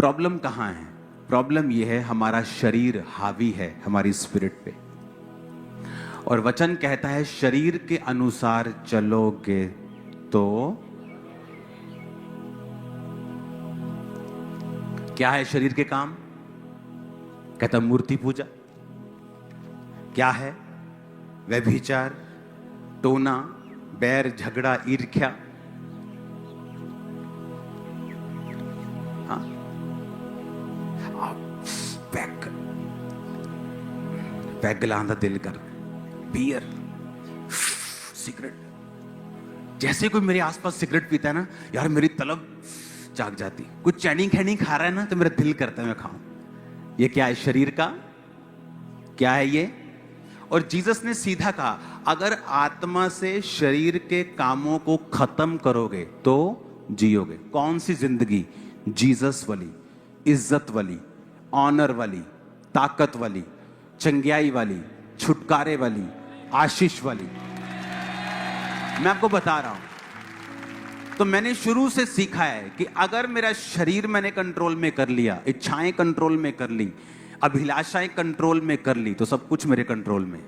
Problem कहाँ है? Problem यह है हमारा शरीर हावी है हमारी स्पिरिट पे, और वचन कहता है शरीर के अनुसार चलोगे तो क्या है शरीर के काम? कहता मूर्ति पूजा। क्या है? व्यभिचार, टोना, बैर, झगड़ा, ईर्ष्या। हाँ, पैग लांदा दिल कर, बियर, सिगरेट। जैसे कोई मेरे आसपास सिगरेट पीता है ना यार, मेरी तलब जाग जाती। कुछ चैनिंग खैनिंग खा रहा है ना तो मेरा दिल करता है मैं खाऊं। ये क्या है? शरीर का क्या है ये? और जीसस ने सीधा कहा अगर आत्मा से शरीर के कामों को खत्म करोगे तो जियोगे। कौन सी जिंदगी? जीसस वाली, इज्जत वाली, ऑनर वाली, ताकत वाली, चंगियाई वाली, छुटकारे वाली, आशीष वाली। मैं आपको बता रहा हूं, तो मैंने शुरू से सीखा है कि अगर मेरा शरीर मैंने कंट्रोल में कर लिया, इच्छाएं कंट्रोल में कर ली, अभिलाषाएं कंट्रोल में कर ली, तो सब कुछ मेरे कंट्रोल में।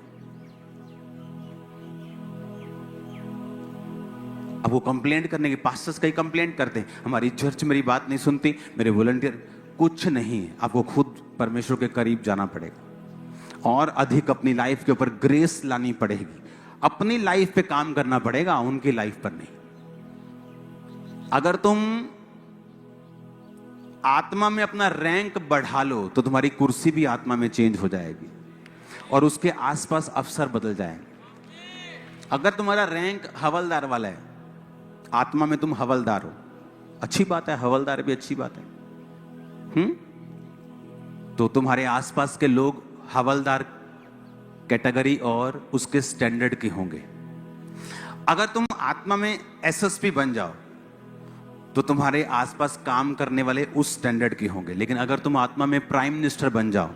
अब वो कंप्लेंट करने के, पास्टर्स कई कंप्लेंट करते हैं हमारी चर्च मेरी बात नहीं सुनती, मेरे वॉलंटियर। कुछ नहीं, आपको खुद परमेश्वर के करीब जाना पड़ेगा और अधिक अपनी लाइफ के ऊपर ग्रेस लानी पड़ेगी। अपनी लाइफ पे काम करना पड़ेगा, उनकी लाइफ पर नहीं। अगर तुम आत्मा में अपना रैंक बढ़ा लो तो तुम्हारी कुर्सी भी आत्मा में चेंज हो जाएगी और उसके आसपास अफसर बदल जाएंगे। अगर तुम्हारा रैंक हवलदार वाला है, आत्मा में तुम हवलदार हो, अच्छी बात है, हवलदार भी अच्छी बात है। तो तुम्हारे आसपास के लोग हवलदार कैटेगरी और उसके स्टैंडर्ड के होंगे। अगर तुम आत्मा में एसएसपी बन जाओ तो तुम्हारे आसपास काम करने वाले उस स्टैंडर्ड के होंगे। लेकिन अगर तुम आत्मा में प्राइम मिनिस्टर बन जाओ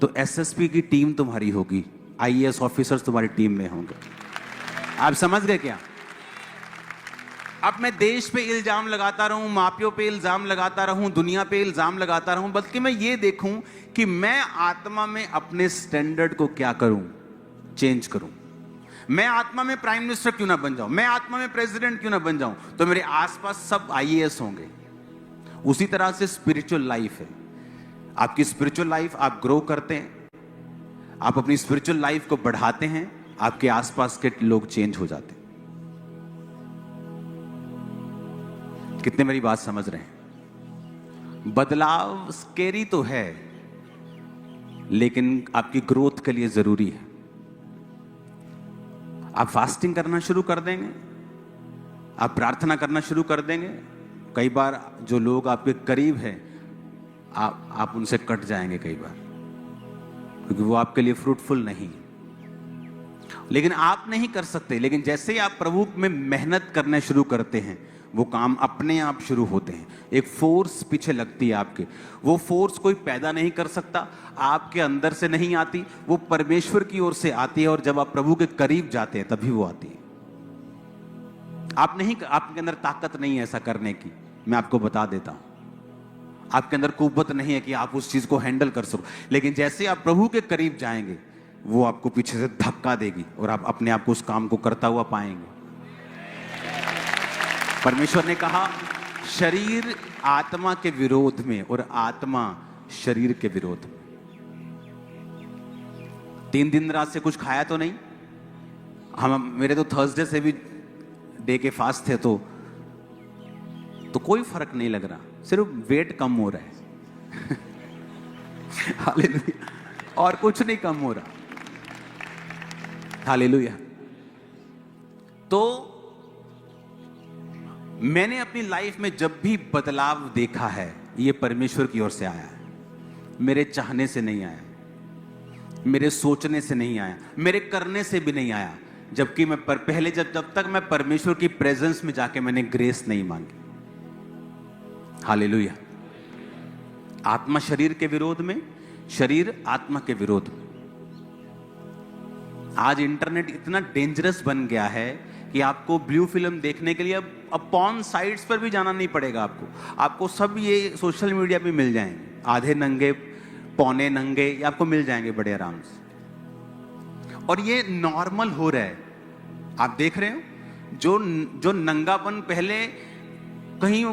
तो एसएसपी की टीम तुम्हारी होगी, आईएएस ऑफिसर्स तुम्हारी टीम में होंगे। आप समझ गए क्या? अब मैं देश पे इल्जाम लगाता रहूं, मापियों पे इल्जाम लगाता रहूं, दुनिया पे इल्जाम लगाता रहूं, बल्कि मैं ये देखूं कि मैं आत्मा में अपने स्टैंडर्ड को क्या करूं, चेंज करूं। मैं आत्मा में प्राइम मिनिस्टर क्यों ना बन जाऊं, मैं आत्मा में प्रेसिडेंट क्यों ना बन जाऊं, तो मेरे आसपास सब आईएएस होंगे। उसी तरह से स्पिरिचुअल लाइफ है। आपकी स्पिरिचुअल लाइफ आप ग्रो करते हैं, आप अपनी स्पिरिचुअल लाइफ को बढ़ाते हैं, आपके आसपास के लोग चेंज हो जाते हैं। कितने मेरी बात समझ रहे हैं? बदलाव स्केरी तो है, लेकिन आपकी ग्रोथ के लिए जरूरी है। आप फास्टिंग करना शुरू कर देंगे, आप प्रार्थना करना शुरू कर देंगे, कई बार जो लोग आपके करीब हैं आप उनसे कट जाएंगे कई बार, क्योंकि वो आपके लिए फ्रूटफुल नहीं। लेकिन आप नहीं कर सकते। लेकिन जैसे ही आप प्रभु में मेहनत करना शुरू करते हैं, वो काम अपने आप शुरू होते हैं। एक फोर्स पीछे लगती है आपके। वो फोर्स कोई पैदा नहीं कर सकता, आपके अंदर से नहीं आती, वो परमेश्वर की ओर से आती है। और जब आप प्रभु के करीब जाते हैं तभी वो आती है। आपके अंदर ताकत नहीं है ऐसा करने की, मैं आपको बता देता हूं। आपके अंदर कुव्वत नहीं है कि आप उस चीज को हैंडल कर सको। लेकिन जैसे आप प्रभु के करीब जाएंगे, वो आपको पीछे से धक्का देगी और आप अपने आप को उस काम को करता हुआ पाएंगे। परमेश्वर ने कहा शरीर आत्मा के विरोध में और आत्मा शरीर के विरोध में। 3 दिन रात से कुछ खाया तो नहीं? मेरे तो थर्सडे से भी डे के फास्ट थे, तो कोई फर्क नहीं लग रहा, सिर्फ वेट कम हो रहा है। हालेलुया। और कुछ नहीं कम हो रहा। हालेलुया। तो मैंने अपनी लाइफ में जब भी बदलाव देखा है, ये परमेश्वर की ओर से आया है। मेरे चाहने से नहीं आया, मेरे सोचने से नहीं आया, मेरे करने से भी नहीं आया। जबकि मैं पहले जब तक मैं परमेश्वर की प्रेजेंस में जाके मैंने ग्रेस नहीं मांगी। हालेलुया। आत्मा शरीर के विरोध में, शरीर आत्मा के विरोध में। आज इंटरनेट इतना डेंजरस बन गया है कि आपको ब्लू फिल्म देखने के लिए अब अब पॉर्न साइट्स पर भी जाना नहीं पड़ेगा आपको सब ये सोशल मीडिया पे मिल जाएंगे, आधे नंगे पौने नंगे, ये आपको मिल जाएंगे बड़े आराम से। और ये नॉर्मल हो रहा है, आप देख रहे हो, जो नंगापन पहले कहीं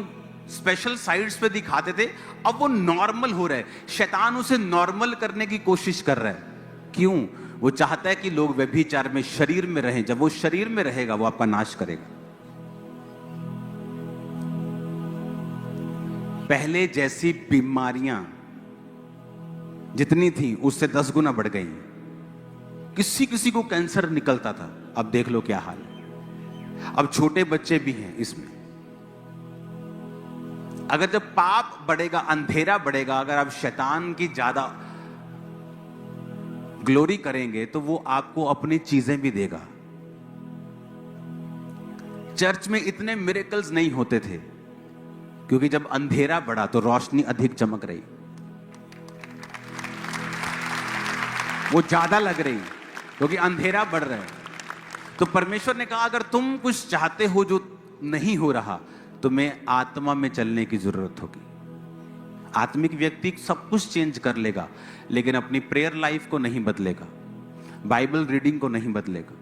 स्पेशल साइट्स पे दिखाते थे, अब वो नॉर्मल हो रहा है। शैतान उसे नॉर्मल करने की कोशिश कर रहा है। क्यों? वो चाहता है कि लोग व्यभिचार में, शरीर में रहें। जब वो शरीर में रहेगा, वो आपका नाश करेगा। पहले जैसी बीमारियां जितनी थी उससे 10 गुना बढ़ गई। किसी को कैंसर निकलता था, अब देख लो क्या हाल है। अब छोटे बच्चे भी हैं इसमें। अगर जब पाप बढ़ेगा, अंधेरा बढ़ेगा, अगर आप शैतान की ज्यादा ग्लोरी करेंगे तो वो आपको अपनी चीजें भी देगा। चर्च में इतने मिरेकल्स नहीं होते थे क्योंकि जब अंधेरा बढ़ा तो रोशनी अधिक चमक रही, वो ज्यादा लग रही क्योंकि अंधेरा बढ़ रहा है। तो परमेश्वर ने कहा, अगर तुम कुछ चाहते हो जो नहीं हो रहा, तुम्हें आत्मा में चलने की जरूरत होगी। आत्मिक व्यक्ति सब कुछ चेंज कर लेगा, लेकिन अपनी प्रेयर लाइफ को नहीं बदलेगा, बाइबल रीडिंग को नहीं बदलेगा,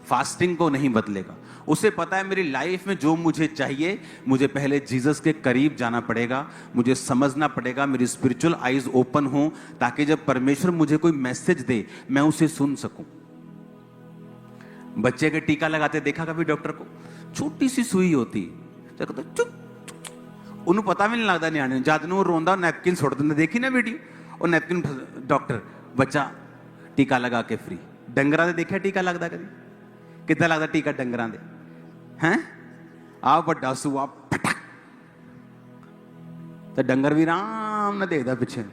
फास्टिंग को नहीं बदलेगा। उसे पता है मेरी लाइफ में जो मुझे चाहिए, मुझे पहले जीसस के करीब जाना पड़ेगा, मुझे समझना पड़ेगा, मेरी स्पिरिचुअल आईज ओपन हो, ताकि जब परमेश्वर मुझे कोई मैसेज दे मैं उसे सुन सकूं। बच्चे के टीका लगाते देखा कभी डॉक्टर को? छोटी सी सुई होती, चुप, उन्हें पता भी नहीं लगता न्याणे, जद वो रोंदा नैपकिन सुट देंगे। देखी ना वीडियो, और नैपकिन डॉक्टर बच्चा टीका लगा के फ्री। डंगरां दे देखिया टीका लगता कभी? कितना लगता टीका डंगरां दे? हैं आ बड़ा सूआ फटक, तो डंगर भी आराम ना देखता पिछे।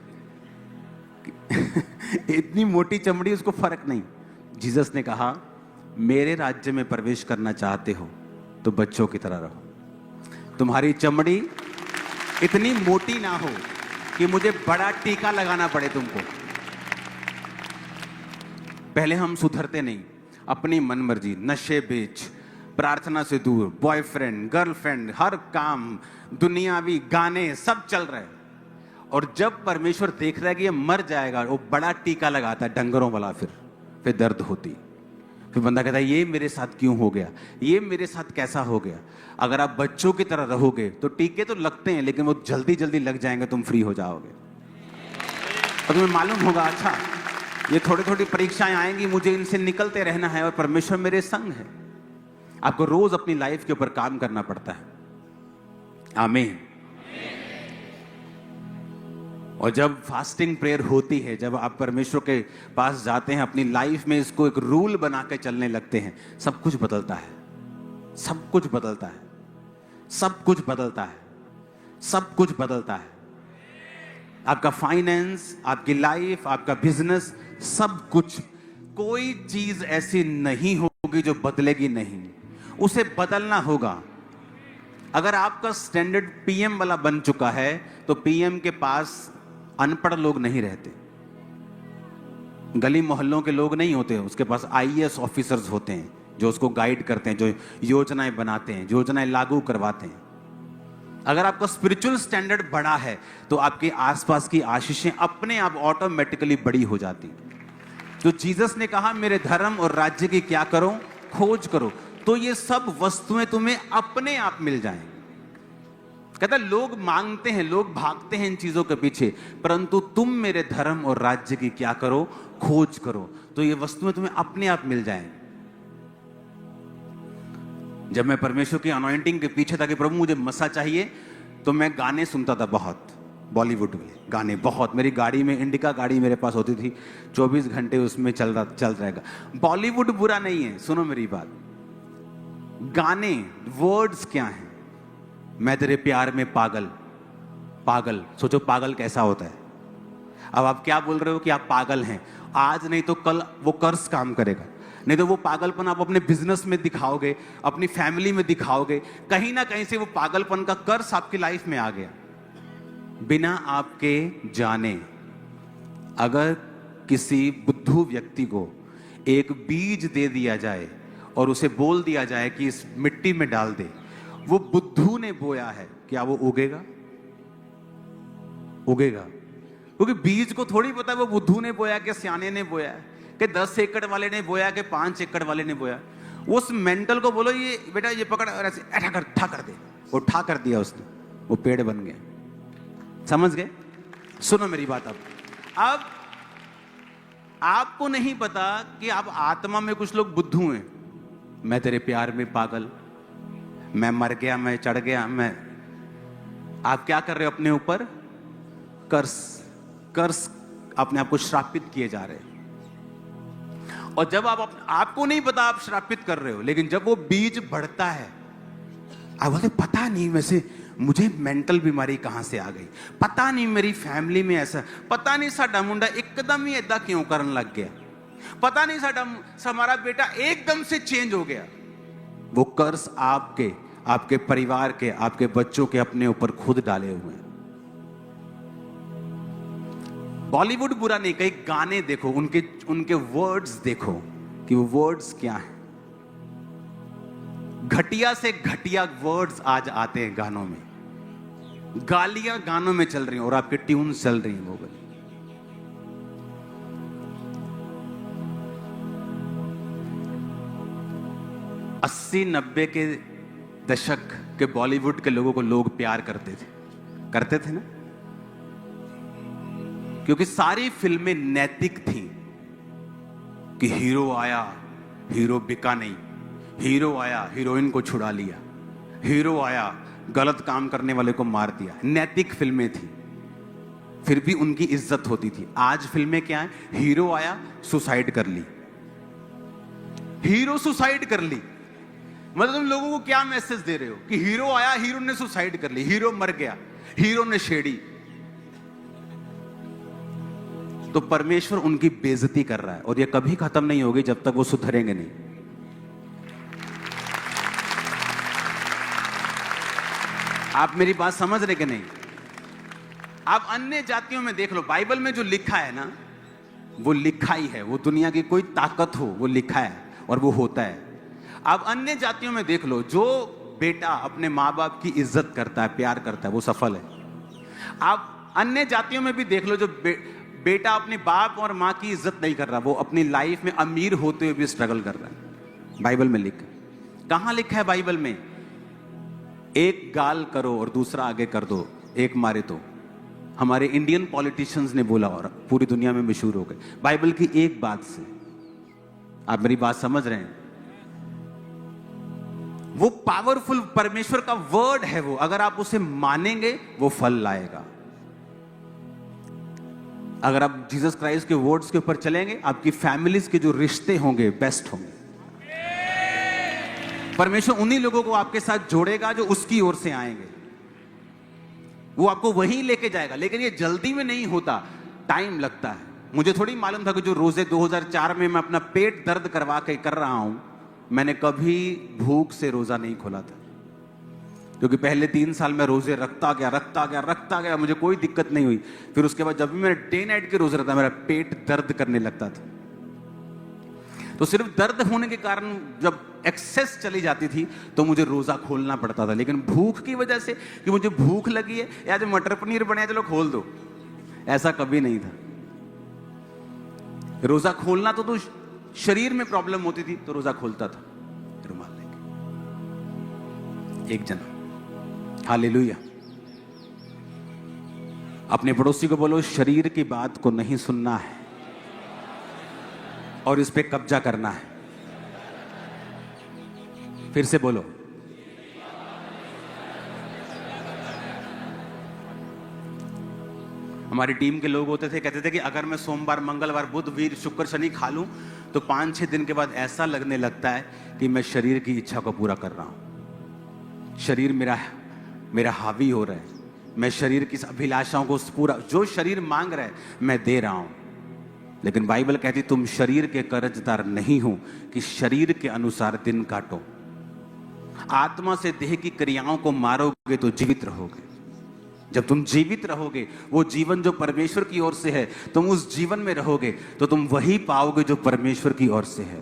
इतनी मोटी चमड़ी, उसको फर्क नहीं। जीसस ने कहा, मेरे राज्य में प्रवेश करना चाहते हो तो बच्चों की तरह रहो। तुम्हारी चमड़ी इतनी मोटी ना हो कि मुझे बड़ा टीका लगाना पड़े तुमको। पहले हम सुधरते नहीं, अपनी मनमर्जी, नशे बेच, प्रार्थना से दूर, बॉयफ्रेंड, गर्लफ्रेंड, हर काम, दुनियावी गाने सब चल रहे हैं। और जब परमेश्वर देख रहा है कि ये मर जाएगा, वो बड़ा टीका लगाता है डंगरों वाला। फिर दर्द होती, फिर बंदा कहता है ये मेरे साथ क्यों हो गया, ये मेरे साथ कैसा हो गया। अगर आप बच्चों की तरह रहोगे तो टीके तो लगते हैं, लेकिन वो जल्दी जल्दी लग जाएंगे, तुम फ्री हो जाओगे। और तुम्हें मालूम होगा, अच्छा ये थोड़ी थोड़ी परीक्षाएं आएंगी, मुझे इनसे निकलते रहना है और परमेश्वर मेरे संग है। आपको रोज अपनी लाइफ के ऊपर काम करना पड़ता है। आमीन। और जब फास्टिंग प्रेयर होती है, जब आप परमेश्वर के पास जाते हैं, अपनी लाइफ में इसको एक रूल बना के चलने लगते हैं, सब कुछ बदलता है। सब कुछ बदलता है, सब कुछ बदलता है, सब कुछ बदलता है। आपका फाइनेंस, आपकी लाइफ, आपका बिजनेस, सब कुछ। कोई चीज ऐसी नहीं होगी जो बदलेगी नहीं, उसे बदलना होगा। अगर आपका स्टैंडर्ड पीएम वाला बन चुका है तो पीएम के पास अनपढ़ लोग नहीं रहते, गली मोहल्लों के लोग नहीं होते, उसके पास आईएएस ऑफिसर्स होते हैं जो उसको गाइड करते हैं, जो योजनाएं बनाते हैं, योजनाएं लागू करवाते हैं। अगर आपका स्पिरिचुअल स्टैंडर्ड बड़ा है तो आपके आसपास की आशीषें अपने आप ऑटोमेटिकली बड़ी हो जाती। तो जीसस ने कहा, मेरे धर्म और राज्य की क्या करो? खोज करो, तो ये सब वस्तुएं तुम्हें अपने आप मिल जाएंगी। कहता लोग मांगते हैं, लोग भागते हैं इन चीजों के पीछे, परंतु तुम मेरे धर्म और राज्य की क्या करो? खोज करो, तो ये वस्तुएं तुम्हें अपने आप मिल जाएंगी। जब मैं परमेश्वर की अनॉइंटिंग के पीछे था कि प्रभु मुझे मसा चाहिए, तो मैं गाने सुनता था बहुत, बॉलीवुड में गाने बहुत। मेरी गाड़ी में, इंडिका गाड़ी मेरे पास होती थी, 24 घंटे उसमें चल रहेगा। बॉलीवुड बुरा नहीं है, सुनो मेरी बात। गाने, वर्ड्स क्या हैं? मैं तेरे प्यार में पागल। पागल, सोचो पागल कैसा होता है। अब आप क्या बोल रहे हो कि आप पागल हैं, आज नहीं तो कल वो कर्स काम करेगा। नहीं तो वो पागलपन आप अपने बिजनेस में दिखाओगे, अपनी फैमिली में दिखाओगे, कहीं ना कहीं से वो पागलपन का कर्स आपकी लाइफ में आ गया बिना आपके जाने। अगर किसी बुद्धू व्यक्ति को एक बीज दे दिया जाए और उसे बोल दिया जाए कि इस मिट्टी में डाल दे, वो बुद्धू ने बोया है, क्या वो उगेगा? उगेगा। क्योंकि बीज को थोड़ी पता वो बुद्धू ने बोया कि सियाने ने बोया है, कि 10 एकड़ वाले ने बोया कि 5 एकड़ वाले ने बोया। उस मेंटल को बोलो ये बेटा ये पकड़ और ऐसे ठा कर दे, वो ठा कर दिया उसने, वो पेड़ बन गया। समझ गए? सुनो मेरी बात। अब आपको नहीं पता कि आप आत्मा में कुछ लोग बुद्धू हैं। मैं तेरे प्यार में पागल, मैं मर गया, मैं चढ़ गया, मैं। आप क्या कर रहे हो अपने ऊपर? कर्स अपने आप को श्रापित किए जा रहे हैं। और जब आपको नहीं पता आप श्रापित कर रहे हो, लेकिन जब वो बीज बढ़ता है, आप बोलते पता नहीं वैसे मुझे मेंटल बीमारी कहां से आ गई, पता नहीं मेरी फैमिली में ऐसा, पता नहीं साडा मुंडा एकदम ही ऐदा क्यों करने लग गया, पता नहीं हमारा बेटा एकदम से चेंज हो गया। वो कर्स आपके परिवार के, आपके बच्चों के अपने ऊपर खुद डाले हुए हैं। बॉलीवुड बुरा नहीं, कई गाने देखो, उनके वर्ड्स देखो कि वो वर्ड्स क्या हैं। घटिया से घटिया वर्ड्स आज आते हैं गानों में, गालियां गानों में चल रही हैं और आपके ट्यून चल रही हैं वो वाली। अस्सी 90 के दशक के बॉलीवुड के लोगों को लोग प्यार करते थे ना, क्योंकि सारी फिल्में नैतिक थी कि हीरो आया, हीरो बिका नहीं, हीरो आया हीरोइन को छुड़ा लिया, हीरो आया गलत काम करने वाले को मार दिया। नैतिक फिल्में थी, फिर भी उनकी इज्जत होती थी। आज फिल्में क्या है? हीरो आया सुसाइड कर ली, हीरो सुसाइड कर ली। मतलब तुम लोगों को क्या मैसेज दे रहे हो कि हीरो आया, हीरो ने सुसाइड कर ली, हीरो मर गया, हीरो ने छेड़ी। तो परमेश्वर उनकी बेइज्जती कर रहा है और ये कभी खत्म नहीं होगी जब तक वो सुधरेंगे नहीं। आप मेरी बात समझ रहे कि नहीं? आप अन्य जातियों में देख लो, बाइबल में जो लिखा है ना, वो लिखा ही है, वो दुनिया की कोई ताकत हो वो लिखा है और वो होता है। आप अन्य जातियों में देख लो, जो बेटा अपने माँ बाप की इज्जत करता है, प्यार करता है, वो सफल है। आप अन्य जातियों में भी देख लो, जो बेटा अपने बाप और माँ की इज्जत नहीं कर रहा, वो अपनी लाइफ में अमीर होते हुए भी स्ट्रगल कर रहा है। बाइबल में लिखा, कहां लिखा है बाइबल में? एक गाल करो और दूसरा आगे कर दो, एक मारे तो। हमारे इंडियन पॉलिटिशियंस ने बोला और पूरी दुनिया में मशहूर हो गए बाइबल की एक बात से। आप मेरी बात समझ रहे हैं? वो पावरफुल परमेश्वर का वर्ड है वो, अगर आप उसे मानेंगे वो फल लाएगा। अगर आप जीसस क्राइस्ट के वर्ड्स के ऊपर चलेंगे, आपकी फैमिलीज के जो रिश्ते होंगे बेस्ट होंगे। परमेश्वर उन्हीं लोगों को आपके साथ जोड़ेगा जो उसकी ओर से आएंगे, वो आपको वहीं लेके जाएगा। लेकिन ये जल्दी में नहीं होता, टाइम लगता है। मुझे थोड़ी मालूम था कि जो रोजे 2004 में मैं अपना पेट दर्द करवा के कर रहा हूं, मैंने कभी भूख से रोजा नहीं खोला था। क्योंकि पहले 3 साल में रोजे रखता गया, मुझे कोई दिक्कत नहीं हुई। फिर उसके बाद जब भी मैंने डे नाइट के रोजे रखता, मेरा पेट दर्द करने लगता था। तो सिर्फ दर्द होने के कारण जब एक्सेस चली जाती थी तो मुझे रोजा खोलना पड़ता था। लेकिन भूख की वजह से, कि मुझे भूख लगी है या जो मटर पनीर बने चलो खोल दो, ऐसा कभी नहीं था। रोजा खोलना तो शरीर में प्रॉब्लम होती थी तो रोजा खोलता था रुमाल लेके। एक जना, हालेलुया। अपने पड़ोसी को बोलो, शरीर की बात को नहीं सुनना है और इस पे कब्जा करना है। फिर से बोलो, हमारी टीम के लोग होते थे, कहते थे कि अगर मैं सोमवार, मंगलवार, बुध, वीर, शुक्र, शनि खा लूं तो 5-6 दिन के बाद ऐसा लगने लगता है कि मैं शरीर की इच्छा को पूरा कर रहा हूं। शरीर मेरा हावी हो रहा है, मैं शरीर की अभिलाषाओं को पूरा, जो शरीर मांग रहा है मैं दे रहा हूं। लेकिन बाइबल कहती तुम शरीर के कर्जदार नहीं हो कि शरीर के अनुसार दिन काटो। आत्मा से देह की क्रियाओं को मारोगे तो जीवित रहोगे। जब तुम जीवित रहोगे, वो जीवन जो परमेश्वर की ओर से है, तुम उस जीवन में रहोगे तो तुम वही पाओगे जो परमेश्वर की ओर से है।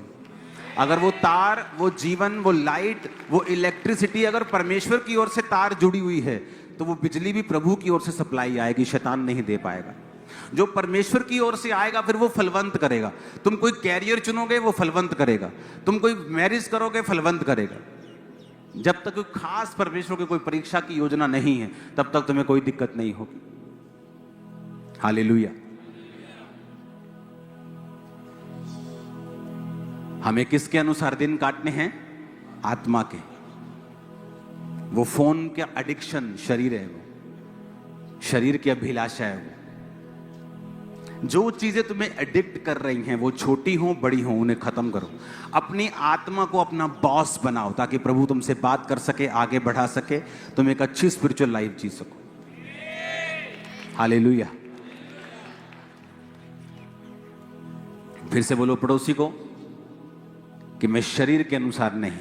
अगर वो तार, वो जीवन, वो लाइट, वो इलेक्ट्रिसिटी अगर परमेश्वर की ओर से तार जुड़ी हुई है तो वो बिजली भी प्रभु की ओर से सप्लाई आएगी, शैतान नहीं दे पाएगा। जो परमेश्वर की ओर से आएगा फिर वो फलवंत करेगा। तुम कोई कैरियर चुनोगे वो फलवंत करेगा, तुम कोई मैरिज करोगे फलवंत करेगा। जब तक कोई खास परमेश्वर की कोई परीक्षा की योजना नहीं है तब तक तुम्हें कोई दिक्कत नहीं होगी। हालेलुया। हमें किसके अनुसार दिन काटने हैं? आत्मा के। वो फोन का एडिक्शन शरीर है, वो शरीर की अभिलाषा है। वो जो चीजें तुम्हें एडिक्ट कर रही हैं, वो छोटी हो बड़ी हो, उन्हें खत्म करो। अपनी आत्मा को अपना बॉस बनाओ ताकि प्रभु तुमसे बात कर सके, आगे बढ़ा सके, तुम एक अच्छी स्पिरिचुअल लाइफ जी सको। हालेलुया। फिर से बोलो पड़ोसी को कि मैं शरीर के अनुसार नहीं,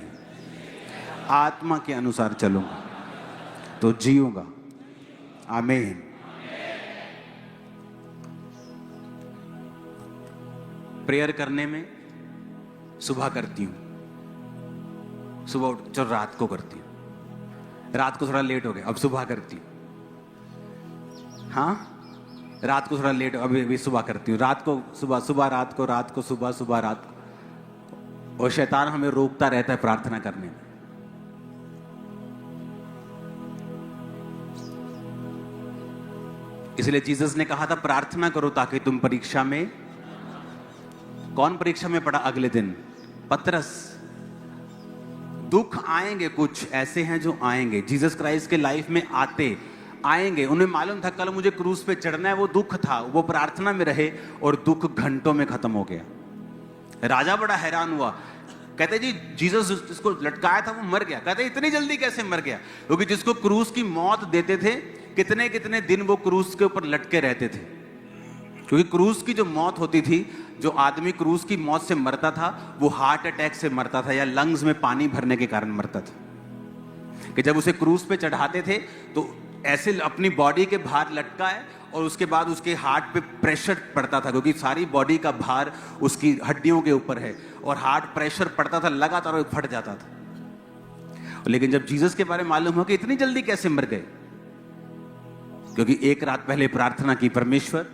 आत्मा के अनुसार चलूंगा तो जीऊंगा। आमीन। प्रेयर करने में सुबह करती हूं, सुबह उठ, चलो रात को करती हूं, रात को थोड़ा लेट हो गया अब सुबह करती हूं। हाँ, रात को थोड़ा लेट, अभी सुबह करती हूँ, रात को सुबह, सुबह रात को, रात को सुबह, सुबह रात को। और शैतान हमें रोकता रहता है प्रार्थना करने में। इसलिए जीसस ने कहा था प्रार्थना करो ताकि तुम परीक्षा में। कौन परीक्षा में पड़ा अगले दिन? पतरस। दुख आएंगे, कुछ ऐसे हैं जो आएंगे, जीसस क्राइस्ट के लाइफ में आते आएंगे। उन्हें मालूम था कल मुझे क्रूस पे चढ़ना है, वो दुख था, वो प्रार्थना में रहे और दुख घंटों में खत्म हो गया। राजा बड़ा हैरान हुआ, कहते जी जीसस जिसको लटकाया था वो मर गया। कहते इतनी जल्दी कैसे मर गया? क्योंकि जिसको क्रूस की मौत देते थे कितने कितने दिन वो क्रूस के ऊपर लटके रहते थे। क्योंकि क्रूस की जो मौत होती थी, जो आदमी क्रूस की मौत से मरता था वो हार्ट अटैक से मरता था या लंग्स में पानी भरने के कारण मरता था। कि जब उसे क्रूस पे चढ़ाते थे तो ऐसे अपनी बॉडी के भार लटका है और उसके बाद उसके हार्ट पे प्रेशर पड़ता था, क्योंकि सारी बॉडी का भार उसकी हड्डियों के ऊपर है और हार्ट प्रेशर पड़ता था लगातार और फट जाता था। लेकिन जब जीसस के बारे में मालूम हो कि इतनी जल्दी कैसे मर गए, क्योंकि एक रात पहले प्रार्थना की, परमेश्वर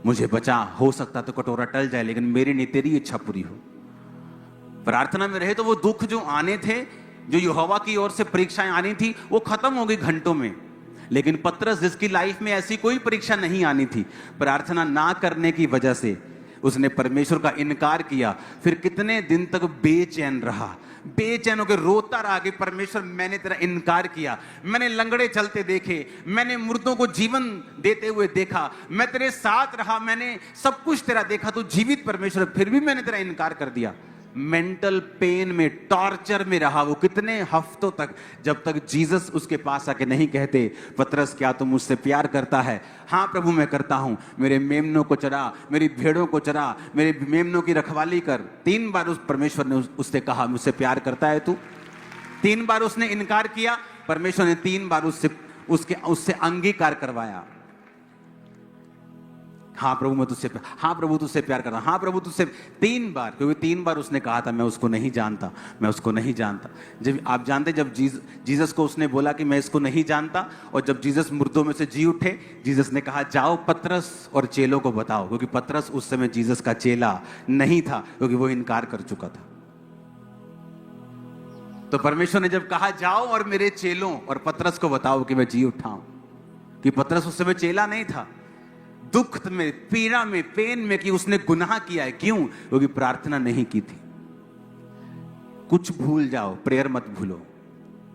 मुझे बचा, हो सकता तो कटोरा टल जाए लेकिन मेरी नहीं तेरी इच्छा पूरी हो। प्रार्थना में रहे तो वो दुख जो आने थे, जो यहोवा की ओर से परीक्षाएं आनी थी, वो खत्म हो गई घंटों में। लेकिन पतरस जिसकी लाइफ में ऐसी कोई परीक्षा नहीं आनी थी, प्रार्थना ना करने की वजह से उसने परमेश्वर का इनकार किया। फिर कितने दिन तक बेचैन रहा, बेचैन होकर रोता रहा कि परमेश्वर मैंने तेरा इनकार किया, मैंने लंगड़े चलते देखे, मैंने मुर्दों को जीवन देते हुए देखा, मैं तेरे साथ रहा, मैंने सब कुछ तेरा देखा, तो जीवित परमेश्वर, फिर भी मैंने तेरा इनकार कर दिया। मेंटल पेन में, टॉर्चर में रहा वो कितने हफ्तों तक, जब तक जीसस उसके पास आके नहीं कहते पतरस क्या तू मुझसे प्यार करता है? हाँ प्रभु मैं करता हूं, मेरे मेमनों को चरा, मेरी भेड़ों को चरा, मेरे मेमनों की रखवाली कर। 3 बार उस परमेश्वर ने उससे कहा मुझसे प्यार करता है तू? 3 बार उसने इनकार किया, परमेश्वर ने 3 बार उससे अंगीकार करवाया। हाँ प्रभु मैं तुझसे, हाँ प्रभु तुझसे प्यार करता, हाँ प्रभु तुझसे, 3 बार। क्योंकि 3 बार उसने कहा था मैं उसको नहीं जानता, मैं उसको नहीं जानता। जब आप जानते, जब जीसस को उसने बोला कि मैं इसको नहीं जानता, और जब जीसस मुर्दों में से जी उठे, जीसस ने कहा जाओ पतरस और चेलों को बताओ, क्योंकि पतरस उस समय जीसस का चेला नहीं था, क्योंकि वो इनकार कर चुका था। तो परमेश्वर ने जब कहा जाओ और मेरे चेलों और पतरस को बताओ कि मैं जी उठा हूं, कि पतरस उस समय चेला नहीं था, दुख में, पीड़ा में, पेन में, कि उसने गुनाह किया है। क्यों? क्योंकि प्रार्थना नहीं की थी। कुछ भूल जाओ, प्रेयर मत भूलो,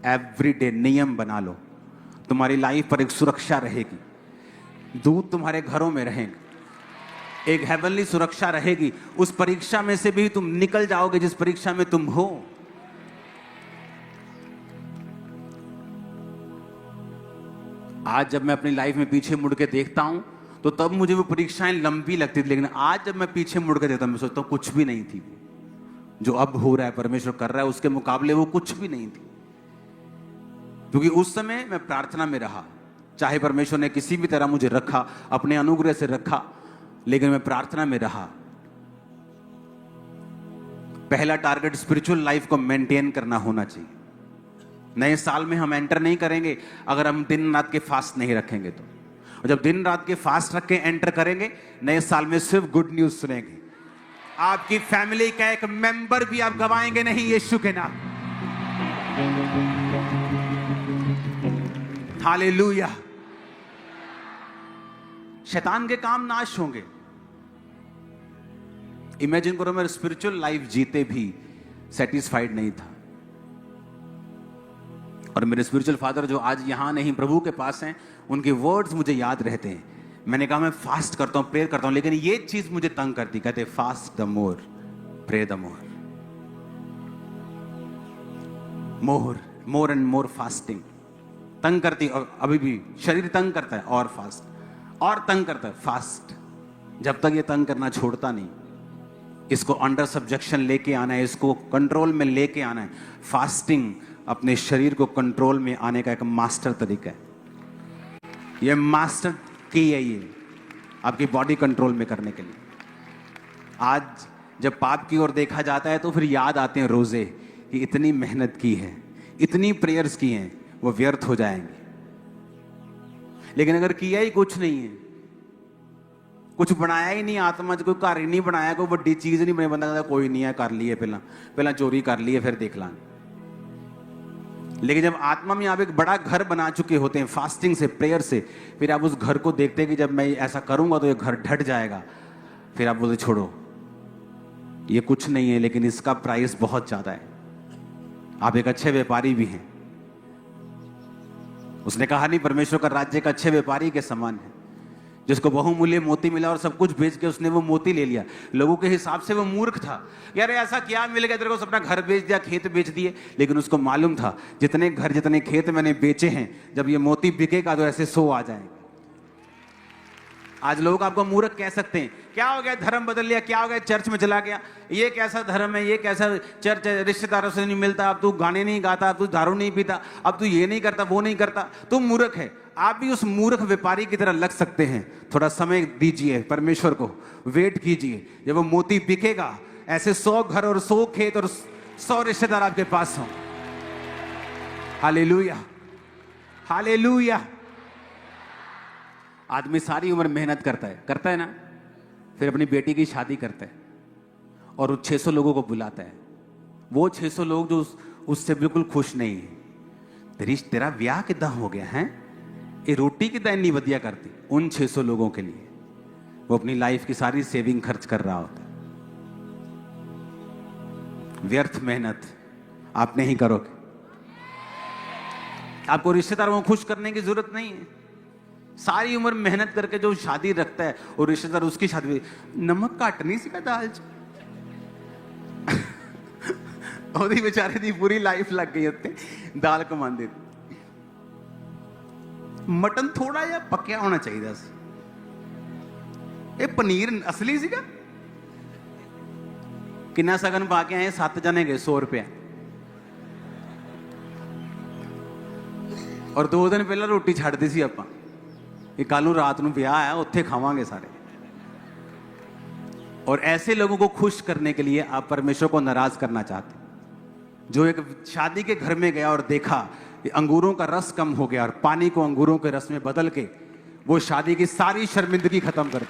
एवरीडे नियम बना लो, तुम्हारी लाइफ पर एक सुरक्षा रहेगी, दूत तुम्हारे घरों में रहेंगे, एक हेवनली सुरक्षा रहेगी। उस परीक्षा में से भी तुम निकल जाओगे जिस परीक्षा में तुम हो। आज जब मैं अपनी लाइफ में पीछे मुड़ के देखता हूं तो तब मुझे वो परीक्षाएं लंबी लगती थी, लेकिन आज जब मैं पीछे मुड़ के देखता हूं मैं सोचता हूं कुछ भी नहीं थी। जो अब हो रहा है, परमेश्वर कर रहा है, उसके मुकाबले वो कुछ भी नहीं थी। क्योंकि उस समय मैं प्रार्थना में रहा, चाहे परमेश्वर ने किसी भी तरह मुझे रखा, अपने अनुग्रह से रखा, लेकिन मैं प्रार्थना में रहा। पहला टारगेट स्पिरिचुअल लाइफ को मेंटेन करना होना चाहिए। नए साल में हम एंटर नहीं करेंगे अगर हम दिन रात के फास्ट नहीं रखेंगे तो। और जब दिन रात के फास्ट रख के एंटर करेंगे, नए साल में सिर्फ गुड न्यूज सुनेंगे। आपकी फैमिली का एक मेंबर भी आप गवाएंगे नहीं यीशु के नाम। हालेलुया। शैतान के काम नाश होंगे। इमेजिन करो, मैं स्पिरिचुअल लाइफ जीते भी सेटिस्फाइड नहीं था, और मेरे स्पिरिचुअल फादर जो आज यहां नहीं प्रभु के पास हैं, उनके वर्ड्स मुझे याद रहते हैं। मैंने कहा मैं फास्ट करता हूं, प्रेयर करता हूं, लेकिन ये चीज मुझे तंग करती। कहते fast the more, pray the more, more and more fasting तंग करती। और अभी भी शरीर तंग करता है और फास्ट, और तंग करता है फास्ट। जब तक ये तंग करना छोड़ता नहीं, इसको अंडर सब्जेक्शन लेके आना है, इसको कंट्रोल में लेके आना है। फास्टिंग अपने शरीर को कंट्रोल में आने का एक मास्टर तरीका है। ये मास्टर की है, ये आपकी बॉडी कंट्रोल में करने के लिए। आज जब पाप की ओर देखा जाता है तो फिर याद आते हैं रोजे कि इतनी मेहनत की है, इतनी प्रेयर्स की हैं, वो व्यर्थ हो जाएंगे। लेकिन अगर किया ही कुछ नहीं है, कुछ बनाया ही नहीं, आत्मा कोई घर ही नहीं बनाया, कोई बड़ी चीज नहीं बनी, बंदा कहता कोई नहीं है, कर लिए, पहला चोरी कर लिए, फिर देख लांगे। लेकिन जब आत्मा में आप एक बड़ा घर बना चुके होते हैं फास्टिंग से, प्रेयर से, फिर आप उस घर को देखते हैं कि जब मैं ऐसा करूंगा तो ये घर ढट जाएगा। फिर आप बोलते छोड़ो, ये कुछ नहीं है, लेकिन इसका प्राइस बहुत ज्यादा है। आप एक अच्छे व्यापारी भी हैं। उसने कहा नहीं परमेश्वर का राज्य का अच्छे व्यापारी के समान है, जिसको बहुमूल्य मोती मिला और सब कुछ बेच के उसने वो मोती ले लिया। लोगों के हिसाब से वो मूर्ख था। यार ऐसा क्या मिल गया तेरे को, अपना घर बेच दिया, खेत बेच दिए। लेकिन उसको मालूम था जितने घर जितने खेत मैंने बेचे हैं, जब ये मोती बिकेगा तो ऐसे 100 आ जाएंगे। आज लोग आपको मूर्ख कह सकते हैं, क्या हो गया धर्म बदल लिया, क्या हो गया चर्च में चला गया, ये कैसा धर्म है, ये कैसा चर्च है, रिश्तेदारों से नहीं मिलता, अब तू गाने नहीं गाता, अब तू दारू नहीं पीता, अब तू ये नहीं करता, वो नहीं करता, तू मूर्ख है। आप भी उस मूर्ख व्यापारी की तरह लग सकते हैं। थोड़ा समय दीजिए परमेश्वर को, वेट कीजिए, जब वो मोती बिकेगा ऐसे 100 घर और 100 खेत और 100 रिश्तेदार आपके पास हों। Hallelujah, hallelujah. आदमी सारी उम्र मेहनत करता है ना, फिर अपनी बेटी की शादी करता है और उस 600 लोगों को बुलाता है। वो 600 लोग जो उससे बिल्कुल खुश नहीं है। तेरा ब्याह कितना हो गया है, ये रोटी कितना इतनी वधिया करती। उन 600 लोगों के लिए वो अपनी लाइफ की सारी सेविंग खर्च कर रहा होता है। व्यर्थ मेहनत आप नहीं करोगे। आपको रिश्तेदारों को खुश करने की जरूरत नहीं है। सारी उम्र मेहनत करके जो शादी रखता है और रिश्तेदार उसकी शादी, नमक घट नहीं सीखा दाल च ਉਹਦੀ बेचारे दी पूरी लाइफ लग गई उत्ते दाल कमांदे। मटन थोड़ा जिहा पक्या होना चाहिए सी। ये पनीर असली सीगा। किन्ना सगन पा के आए, 7 जने गए, 100 रुपया। और 2 दिन पहला रोटी छड्ड दी सी आपां, ये कल रात को ब्याह है, उत्थे खावांगे सारे। और ऐसे लोगों को खुश करने के लिए आप परमेश्वर को नाराज करना चाहते। जो एक शादी के घर में गया और देखा कि अंगूरों का रस कम हो गया और पानी को अंगूरों के रस में बदल के वो शादी की सारी शर्मिंदगी खत्म कर दी।